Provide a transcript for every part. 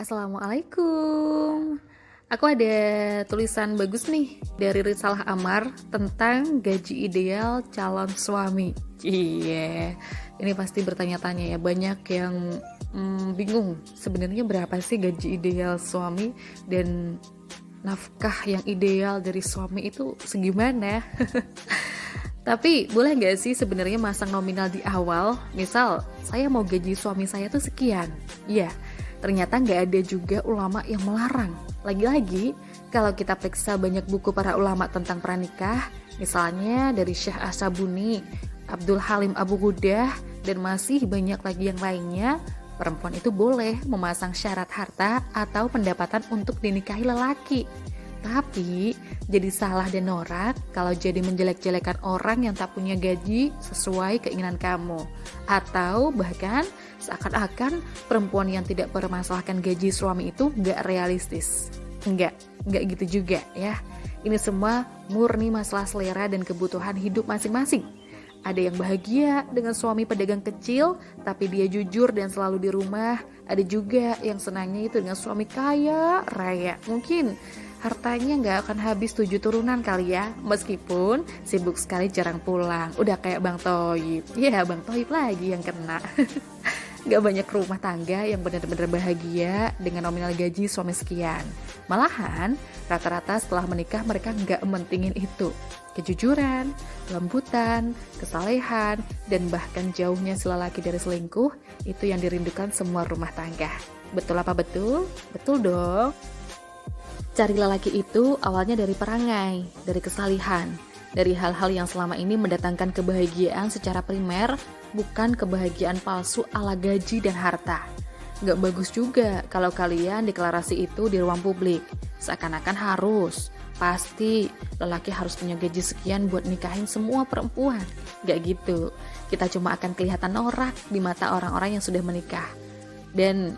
Assalamualaikum. Aku ada tulisan bagus nih dari Risalah Amar tentang gaji ideal calon suami. Iya, ini pasti bertanya-tanya ya, banyak yang bingung sebenarnya berapa sih gaji ideal suami dan nafkah yang ideal dari suami itu segimana? Tapi boleh nggak sih sebenarnya masang nominal di awal? Misal, saya mau gaji suami saya tuh sekian. Iya, ternyata nggak ada juga ulama yang melarang. Lagi-lagi, kalau kita periksa banyak buku para ulama tentang pranikah, misalnya dari Syekh As-Sabuni, Abdul Halim Abu Ghudah, dan masih banyak lagi yang lainnya, perempuan itu boleh memasang syarat harta atau pendapatan untuk dinikahi lelaki. Tapi, jadi salah dan norak kalau jadi menjelek-jelekan orang yang tak punya gaji sesuai keinginan kamu. Atau bahkan seakan-akan perempuan yang tidak permasalahkan gaji suami itu nggak realistis. Nggak gitu juga ya. Ini semua murni masalah selera dan kebutuhan hidup masing-masing. Ada yang bahagia dengan suami pedagang kecil, tapi dia jujur dan selalu di rumah. Ada juga yang senangnya itu dengan suami kaya raya. Mungkin hartanya nggak akan habis 7 turunan kali ya, meskipun sibuk sekali jarang pulang. Udah kayak Bang Toyib. Ya, Bang Toyib lagi yang kena. Gak banyak rumah tangga yang benar-benar bahagia dengan nominal gaji suami sekian. Malahan, rata-rata setelah menikah mereka nggak mentingin itu. Kejujuran, lembutan, kesalehan, dan bahkan jauhnya si lelaki dari selingkuh, itu yang dirindukan semua rumah tangga. Betul apa betul? Betul dong. Cari lelaki itu awalnya dari perangai, dari kesalihan, dari hal-hal yang selama ini mendatangkan kebahagiaan secara primer, bukan kebahagiaan palsu ala gaji dan harta. Gak bagus juga kalau kalian deklarasi itu di ruang publik, seakan-akan harus, pasti lelaki harus punya gaji sekian buat nikahin semua perempuan. Gak gitu, kita cuma akan kelihatan norak di mata orang-orang yang sudah menikah. Dan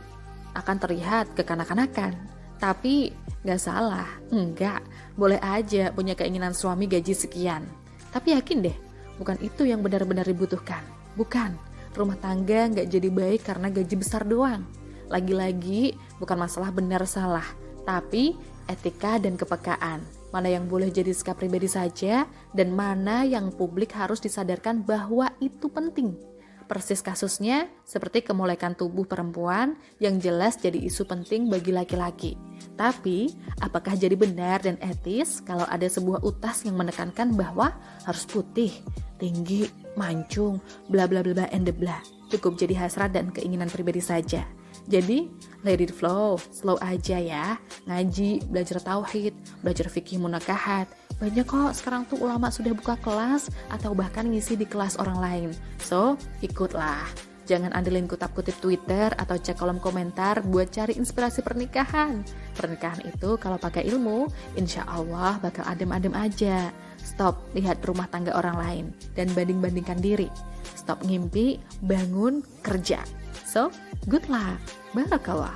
akan terlihat kekanak-kanakan. Tapi gak salah, enggak, boleh aja punya keinginan suami gaji sekian. Tapi yakin deh, bukan itu yang benar-benar dibutuhkan. Bukan, rumah tangga gak jadi baik karena gaji besar doang. Lagi-lagi bukan masalah benar salah, tapi etika dan kepekaan. Mana yang boleh jadi sikap pribadi saja, dan mana yang publik harus disadarkan bahwa itu penting. Persis kasusnya seperti kemolekan tubuh perempuan yang jelas jadi isu penting bagi laki-laki. Tapi, apakah jadi benar dan etis kalau ada sebuah utas yang menekankan bahwa harus putih, tinggi, mancung, bla bla bla and the bla. Cukup jadi hasrat dan keinginan pribadi saja. Jadi, let it flow, slow aja ya. Ngaji, belajar tauhid, belajar fikih munakahat. Banyak kok sekarang tuh ulama sudah buka kelas atau bahkan ngisi di kelas orang lain. So, ikutlah. Jangan andelin kutip-kutip Twitter atau cek kolom komentar buat cari inspirasi pernikahan. Pernikahan itu kalau pakai ilmu, insya Allah bakal adem-adem aja. Stop lihat rumah tangga orang lain dan banding-bandingkan diri. Stop ngimpi, bangun, kerja. So, good luck. Barakallah.